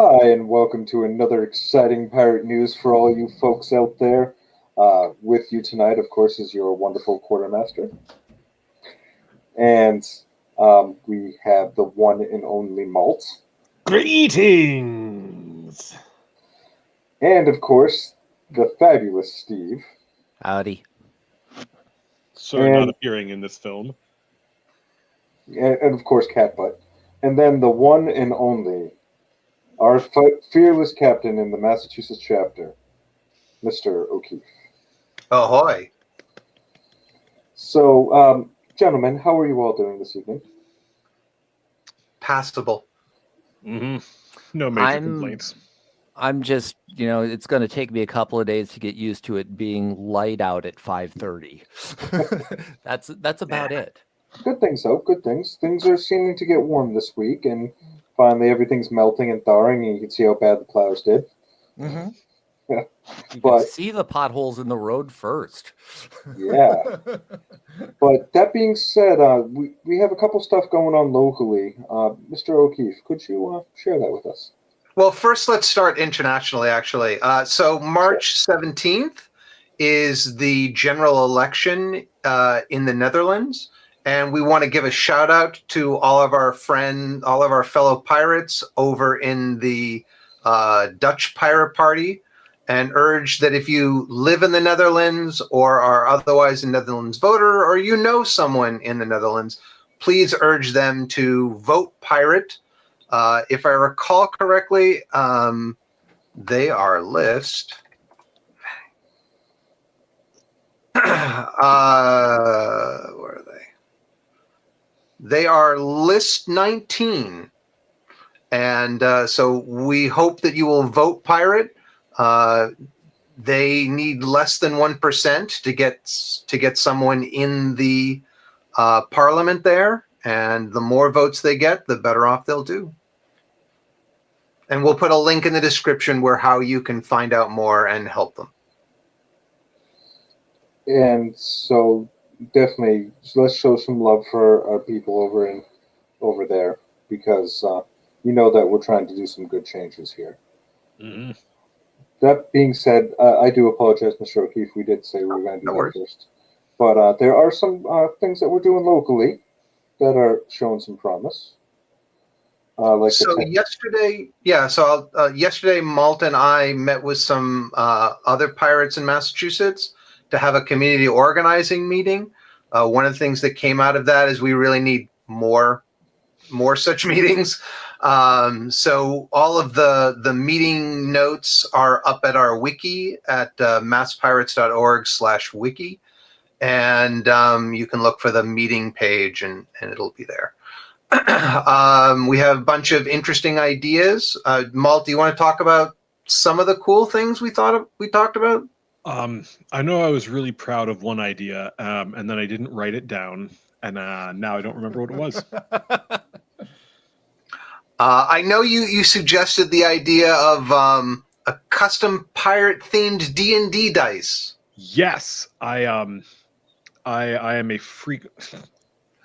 Hi, and welcome to another exciting pirate news for all you folks out there. With you tonight, of course, is your wonderful quartermaster. And we have the one and only Malt. Greetings! And, of course, the fabulous Steve. Howdy. Sir, And- not appearing in this film. And of course, Catbutt. And then the one and only, our fearless captain in the Massachusetts chapter, Mr. O'Keefe. Ahoy. So, gentlemen, how are you all doing this evening? Passable. Mm-hmm. No major complaints. I'm just, it's going to take me a couple of days to get used to it being light out at 5:30. That's about it. Good things, though. Good things. Things are seeming to get warm this week, and finally everything's melting and thawing, and you can see how bad the plows did. Mm-hmm. Yeah. You But- can see the potholes in the road first. Yeah. But that being said, we have a couple stuff going on locally. Mr. O'Keefe, could you share that with us? Well, first, let's start internationally, actually. So March 17th is the general election in the Netherlands. And we want to give a shout out to all of our fellow pirates over in the Dutch Pirate Party, and urge that if you live in the Netherlands or are otherwise a Netherlands voter, or you know someone in the Netherlands, please urge them to vote pirate. If I recall correctly, they are list. Where are they? They are list 19. And so we hope that you will vote pirate. They need less than 1% to get someone in the parliament there. And the more votes they get, the better off they'll do. And we'll put a link in the description where how you can find out more and help them. And so definitely let's show some love for our people over there, because you know that we're trying to do some good changes here. Mm-hmm. That being said, I do apologize, Mr. O'Keefe. We did say we were going to do No that worries. first. But there are some things that we're doing locally that are showing some promise. Yesterday, yesterday Malt and I met with some other pirates in Massachusetts to have a community organizing meeting. One of the things that came out of that is we really need more such meetings. So all of the meeting notes are up at our wiki at masspirates.org/wiki. And you can look for the meeting page and it'll be there. We have a bunch of interesting ideas. Malt, do you want to talk about some of the cool things we talked about? I know I was really proud of one idea, and then I didn't write it down, and now I don't remember what it was. I know you suggested the idea of a custom pirate-themed D&D dice. Yes, I am a freak.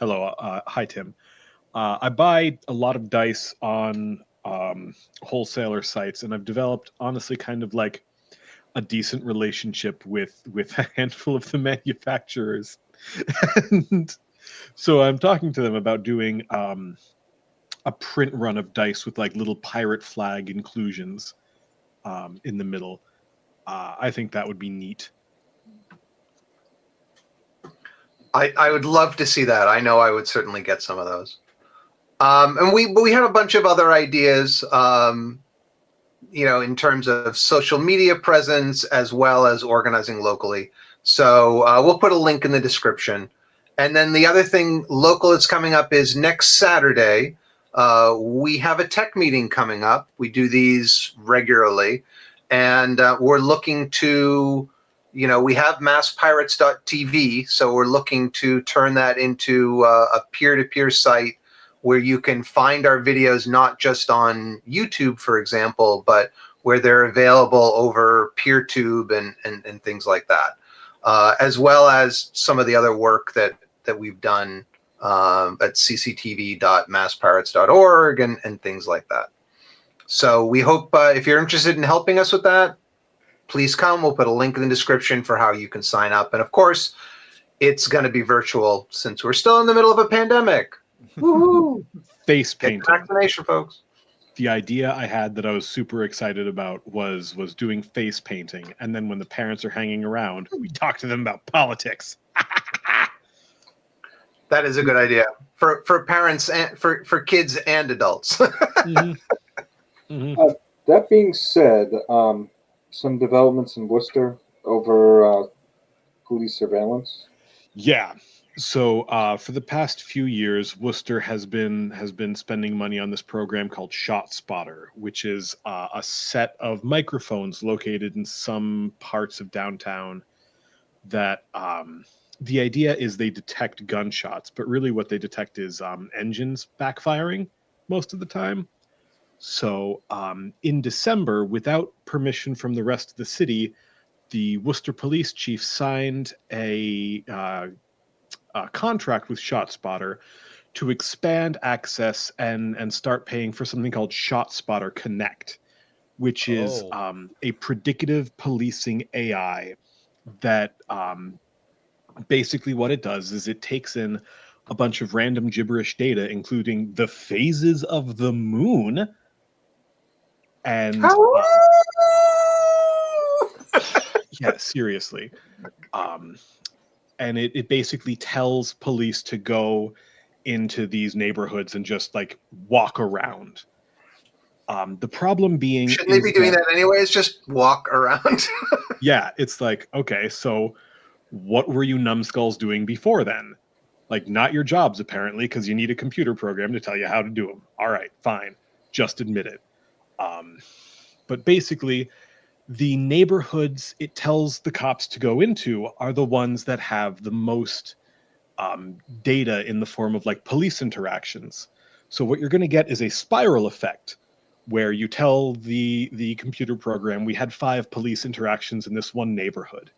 Hello, hi Tim. I buy a lot of dice on wholesaler sites, and I've developed honestly kind of like a decent relationship with a handful of the manufacturers. And so I'm talking to them about doing a print run of dice with like little pirate flag inclusions in the middle. I think that would be neat. I would love to see that. I know I would certainly get some of those. And we have a bunch of other ideas, in terms of social media presence as well as organizing locally. So we'll put a link in the description. And then the other thing local that's coming up is next Saturday. We have a tech meeting coming up. We do these regularly. And we're looking to, we have masspirates.tv. So we're looking to turn that into a peer-to-peer site where you can find our videos not just on YouTube, for example, but where they're available over PeerTube and things like that, as well as some of the other work that we've done at cctv.masspirates.org and things like that. So we hope if you're interested in helping us with that, please come. We'll put a link in the description for how you can sign up. And of course, it's going to be virtual since we're still in the middle of a pandemic. Woohoo! Face Get painting. the vaccination, folks. The idea I had that I was super excited about was doing face painting, and then when the parents are hanging around, we talk to them about politics. That is a good idea for parents and for kids and adults. That being said, some developments in Worcester over police surveillance. Yeah. So for the past few years, Worcester has been spending money on this program called Shot Spotter, which is a set of microphones located in some parts of downtown that the idea is they detect gunshots, but really what they detect is engines backfiring most of the time. So in December, without permission from the rest of the city, the Worcester police chief signed a contract with ShotSpotter to expand access and start paying for something called ShotSpotter Connect, which is a predictive policing AI that basically what it does is it takes in a bunch of random gibberish data, including the phases of the moon and yeah, seriously. And it basically tells police to go into these neighborhoods and just like walk around. The problem being, shouldn't they be doing that anyways? Just walk around. Yeah, it's like, okay, so what were you numbskulls doing before then? Like, not your jobs apparently, because you need a computer program to tell you how to do them. All right, fine, just admit it. But basically, the neighborhoods it tells the cops to go into are the ones that have the most data in the form of like police interactions. So what you're going to get is a spiral effect where you tell the computer program we had 5 police interactions in this one neighborhood,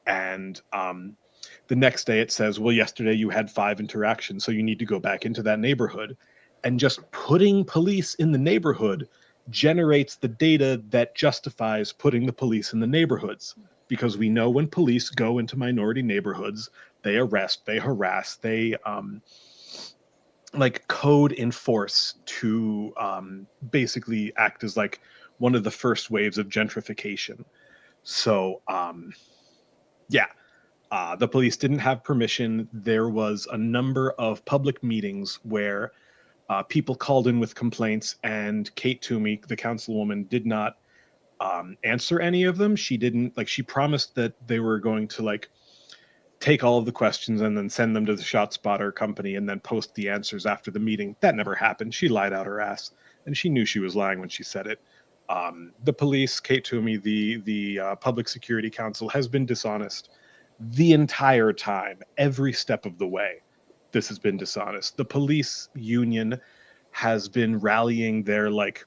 and the next day it says, well, yesterday you had 5 interactions, so you need to go back into that neighborhood. And just putting police in the neighborhood generates the data that justifies putting the police in the neighborhoods, because we know when police go into minority neighborhoods, they arrest, they harass, they like code enforce to basically act as like one of the first waves of gentrification. So yeah, the police didn't have permission. There was a number of public meetings where people called in with complaints, and Kate Toomey, the councilwoman, did not answer any of them. She didn't, like, she promised that they were going to like take all of the questions and then send them to the ShotSpotter company and then post the answers after the meeting. That never happened. She lied out her ass, and she knew she was lying when she said it. The police, Kate Toomey, the Public Security Council, has been dishonest the entire time, every step of the way. This has been dishonest. The police union has been rallying their like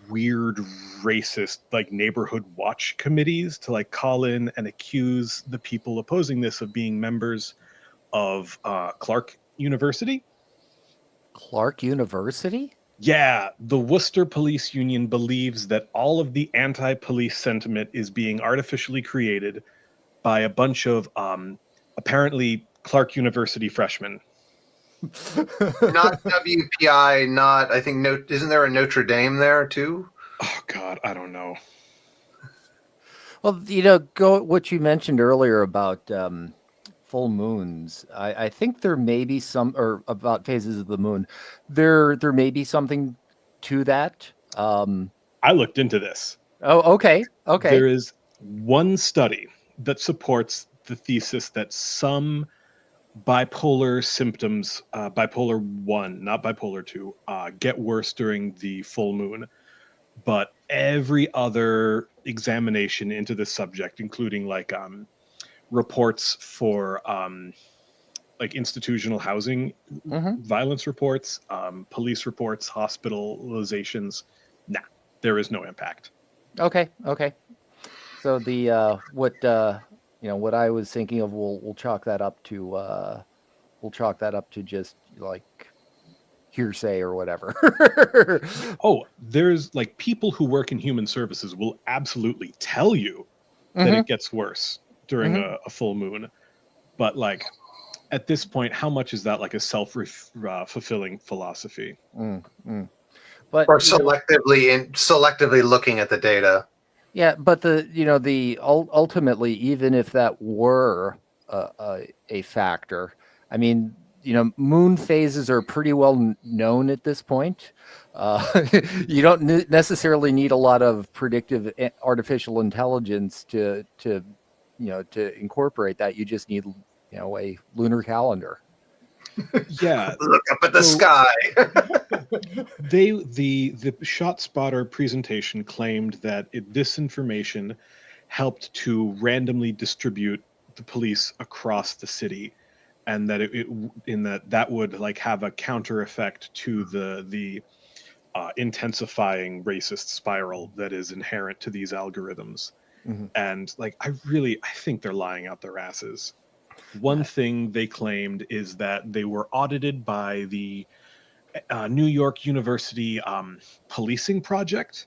weird racist like neighborhood watch committees to like call in and accuse the people opposing this of being members of Clark University. Clark University? Yeah, the Worcester Police Union believes that all of the anti-police sentiment is being artificially created by a bunch of apparently Clark University freshmen. Not WPI, not, I think, no, isn't there a Notre Dame there too? Oh God, I don't know. Well, you know, go what you mentioned earlier about full moons. I think there may be some, or about phases of the moon. There may be something to that. I looked into this. Oh, okay. There is one study that supports the thesis that some bipolar symptoms, bipolar 1, not bipolar 2, get worse during the full moon. But every other examination into the subject, including like reports for like institutional housing violence reports, police reports, hospitalizations, nah, there is no impact. Okay. So the what you know, what I was thinking of, we'll chalk that up to just like hearsay or whatever. Oh, there's like people who work in human services will absolutely tell you that it gets worse during a full moon. But like at this point, how much is that like a self-fulfilling philosophy? But Or selectively looking at the data. yeah, but ultimately, even if that were a factor, I mean, moon phases are pretty well known at this point. You don't necessarily need a lot of predictive artificial intelligence to incorporate that. You just need a lunar calendar. Yeah, Look up at the sky. The shot spotter presentation claimed that this information helped to randomly distribute the police across the city, and that that would like have a counter effect to the intensifying racist spiral that is inherent to these algorithms. And like I think they're lying out their asses. One thing they claimed is that they were audited by the New York University policing project,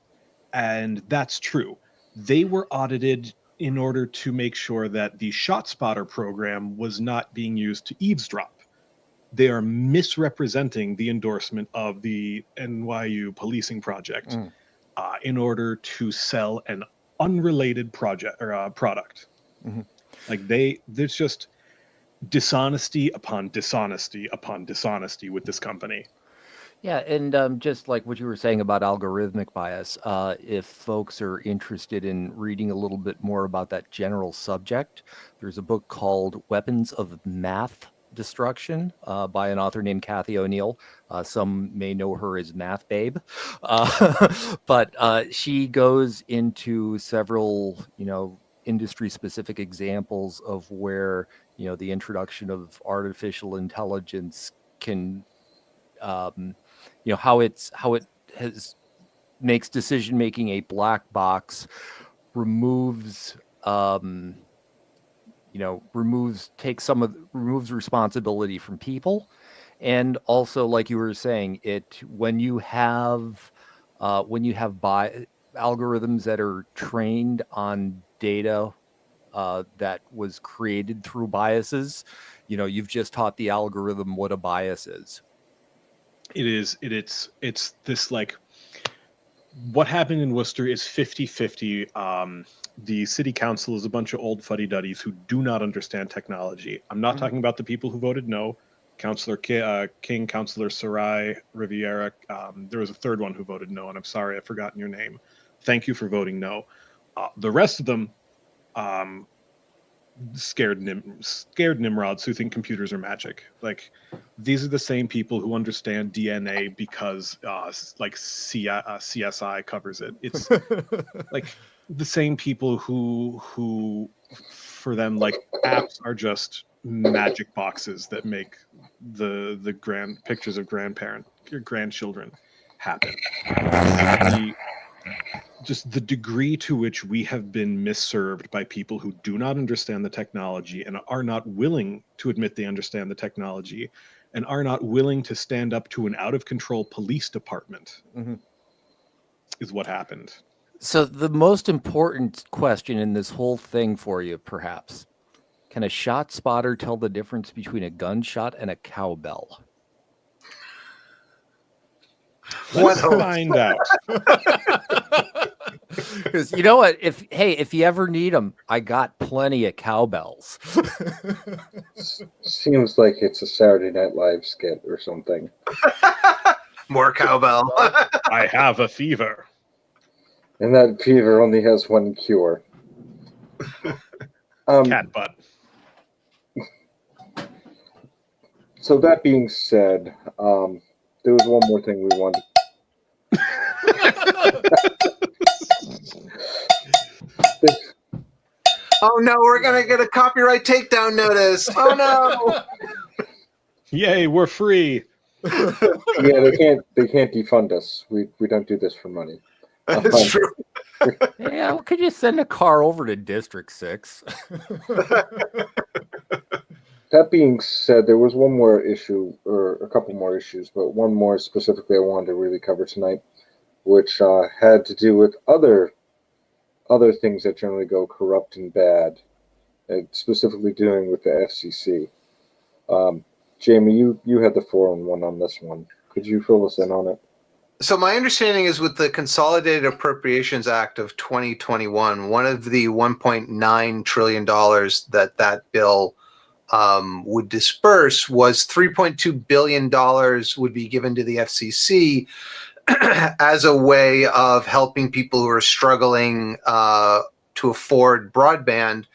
and that's true. They were audited in order to make sure that the ShotSpotter program was not being used to eavesdrop. They are misrepresenting the endorsement of the NYU policing project in order to sell an unrelated project or product. Like there's just dishonesty upon dishonesty upon dishonesty with this company. Yeah, and just like what you were saying about algorithmic bias, if folks are interested in reading a little bit more about that general subject, there's a book called Weapons of Math Destruction by an author named Kathy O'Neill. Some may know her as Math Babe. But she goes into several, industry-specific examples of where, the introduction of artificial intelligence can how it has makes decision making a black box, removes removes responsibility from people, and also, like you were saying, when you have algorithms that are trained on data that was created through biases, you've just taught the algorithm what a bias is. It's this like what happened in Worcester is 50-50. The city council is a bunch of old fuddy-duddies who do not understand technology. I'm not talking about the people who voted no. Councillor King, Councillor Sarai, Riviera. There was a third one who voted no, and I'm sorry, I've forgotten your name. Thank you for voting no. The rest of them, scared Nimrods who think computers are magic. Like these are the same people who understand DNA because like CSI covers it. It's like the same people who for them like apps are just magic boxes that make the grand pictures of grandchildren happen. Just the degree to which we have been misserved by people who do not understand the technology and are not willing to admit they understand the technology and are not willing to stand up to an out-of-control police department is what happened. So the most important question in this whole thing for you, perhaps, can a shot spotter tell the difference between a gunshot and a cowbell? Let's find out. Because you know what? If you ever need them, I got plenty of cowbells. Seems like it's a Saturday Night Live skit or something. More cowbell. I have a fever. And that fever only has one cure. Cat butt. So that being said, there was one more thing we wanted. Oh no, we're gonna get a copyright takedown notice. Oh no. Yay, we're free. Yeah, they can't defund us. We don't do this for money. That's true. Yeah, could you send a car over to District 6? That being said, there was one more issue, or a couple more issues, but one more specifically I wanted to really cover tonight, which had to do with other things that generally go corrupt and bad, and specifically dealing with the FCC. Um, Jamie, you had the 4-on-1 on this one. Could you fill us in on it? So my understanding is with the Consolidated Appropriations Act of 2021, one of the $1.9 trillion that bill would disperse was $3.2 billion would be given to the FCC as a way of helping people who are struggling to afford broadband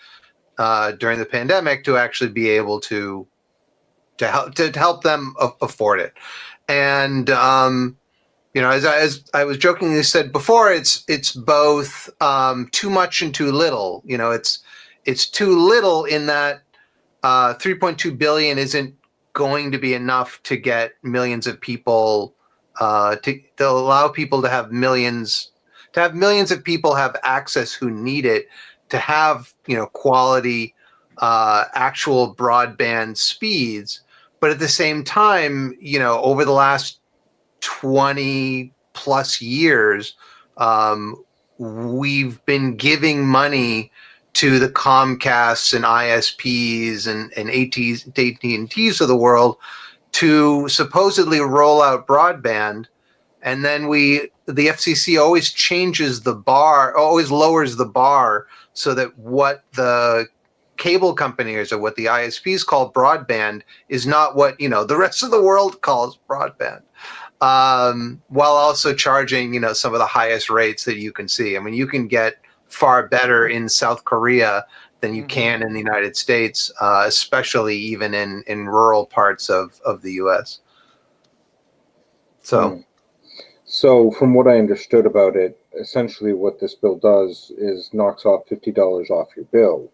during the pandemic to actually be able to help them afford it. And as I was jokingly said before, it's both too much and too little. It's too little in that 3.2 billion isn't going to be enough to get millions of people to allow people to have millions of people have access who need it to have quality actual broadband speeds. But at the same time, over the last 20 plus years, we've been giving money to the Comcasts and ISPs and AT&Ts of the world to supposedly roll out broadband. And then the FCC always changes the bar, always lowers the bar so that what the cable companies or what the ISPs call broadband is not what, the rest of the world calls broadband. While also charging, some of the highest rates that you can see. I mean, you can get far better in South Korea than you can in the United States, especially even in rural parts of the U.S. So, from what I understood about it, essentially what this bill does is knocks off $50 off your bill.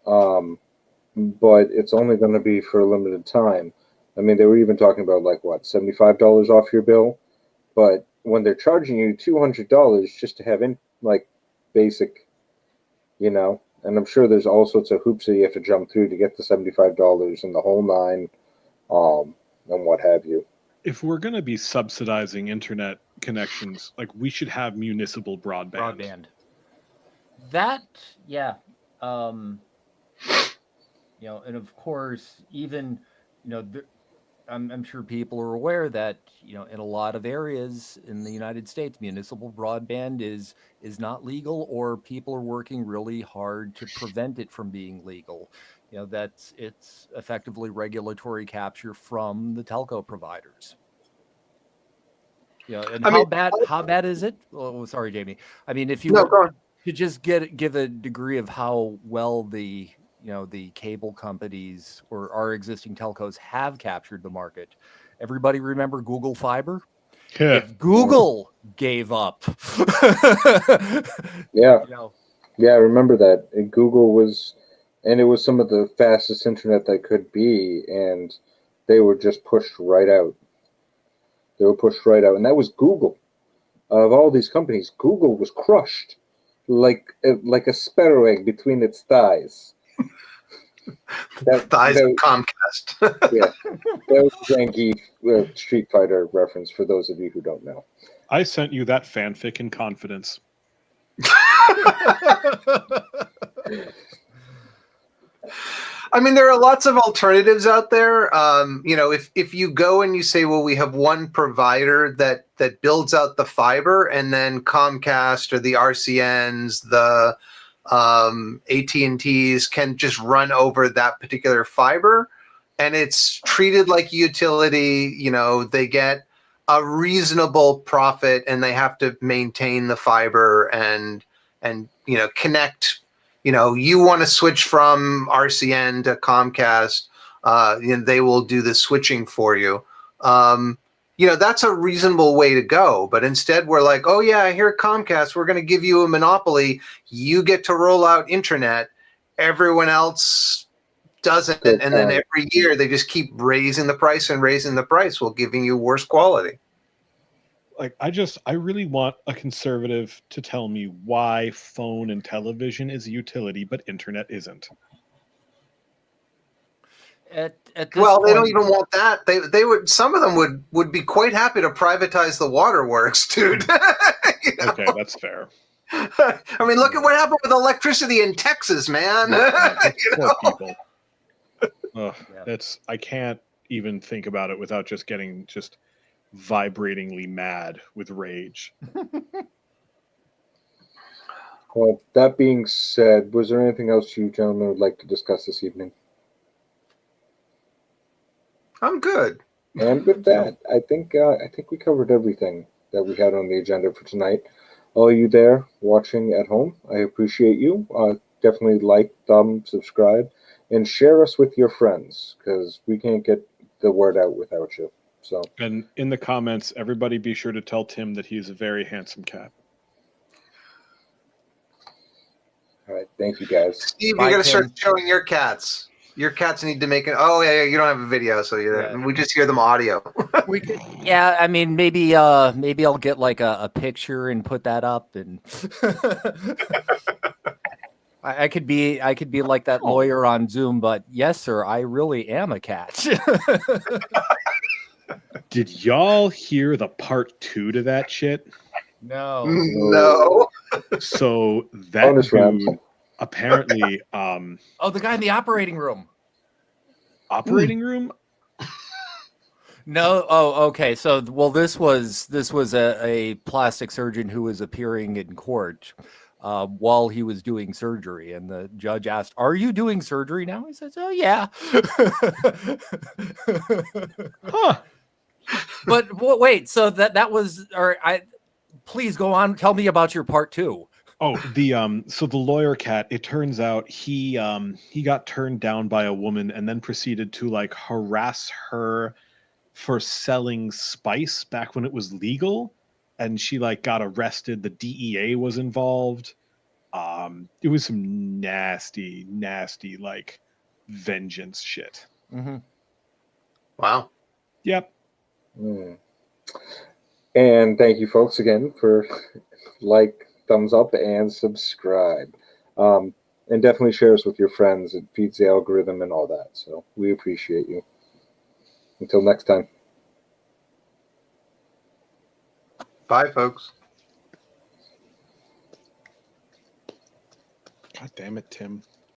But it's only going to be for a limited time. I mean, they were even talking about $75 off your bill. But when they're charging you $200 just to have basic, and I'm sure there's all sorts of hoops that you have to jump through to get the $75 and the whole nine, and what have you. If we're going to be subsidizing internet connections, we should have municipal broadband. That, yeah. And of course, even, I'm sure people are aware that, in a lot of areas in the United States, municipal broadband is not legal, or people are working really hard to prevent it from being legal. It's effectively regulatory capture from the telco providers. And how bad is it? Oh, sorry, Jamie. I mean, if you to just give a degree of how well the cable companies or our existing telcos have captured the market. Everybody remember Google Fiber? Yeah. If Google gave up. Yeah. Yeah, I remember that. And Google was, and it was some of the fastest internet that could be, and they were just pushed right out. And that was Google. Of all these companies, Google was crushed like a sparrow egg between its thighs. Thighs of Comcast. Yeah, that was a janky Street Fighter reference for those of you who don't know. I sent you that fanfic in confidence. I mean, there are lots of alternatives out there. If you go and you say, well, we have one provider that builds out the fiber, and then Comcast or the RCNs, the AT&Ts can just run over that particular fiber, and it's treated like a utility. They get a reasonable profit, and they have to maintain the fiber and connect. You want to switch from RCN to Comcast, and they will do the switching for you. That's a reasonable way to go. But instead, we're like, oh, yeah, here at Comcast, we're going to give you a monopoly. You get to roll out internet. Everyone else doesn't. And then every year, they just keep raising the price while giving you worse quality. I really want a conservative to tell me why phone and television is a utility, but internet isn't. At this Well, they don't point, even want that. They would, some of them would be quite happy to privatize the waterworks, dude. You know? Okay, that's fair. I mean, look at what happened with electricity in Texas, man. Those You poor know? people. Ugh, Yeah. that's I can't even think about it without just getting just vibratingly mad with rage. Well, that being said, was there anything else you gentlemen would like to discuss this evening? I'm good. And with that, I think we covered everything that we had on the agenda for tonight. All you there watching at home, I appreciate you. Definitely like, thumb, subscribe, and share us with your friends because we can't get the word out without you. So, And in the comments, everybody be sure to tell Tim that he's a very handsome cat. all right, thank you guys. Steve, Bye, you got to start Tim. showing your cats. Your cats need to make it. Oh yeah, you don't have a video, so Yeah. we just hear them audio. We could, yeah. I mean, maybe I'll get like a picture and put that up, and I could be like that lawyer on Zoom. But yes, sir, I really am a cat. Did y'all hear the part 2 to that shit? No. No. So that Bonus round. dude apparently Oh, the guy in the operating room. operating room. No. Oh, okay. So, well, this was a plastic surgeon who was appearing in court while he was doing surgery, and the judge asked, "Are you doing surgery now?" He says, "Oh, yeah." Huh. But wait, so that was, or please go on. Tell me about your part 2. Oh, so the lawyer cat, it turns out he got turned down by a woman and then proceeded to like harass her for selling spice back when it was legal, and she like got arrested. The DEA was involved. It was some nasty like vengeance shit. Mm-hmm. Wow. Yep. Mm. And thank you, folks, again for like, thumbs up, and subscribe. And definitely share us with your friends. It feeds the algorithm and all that. So we appreciate you. Until next time. Bye, folks. God damn it, Tim.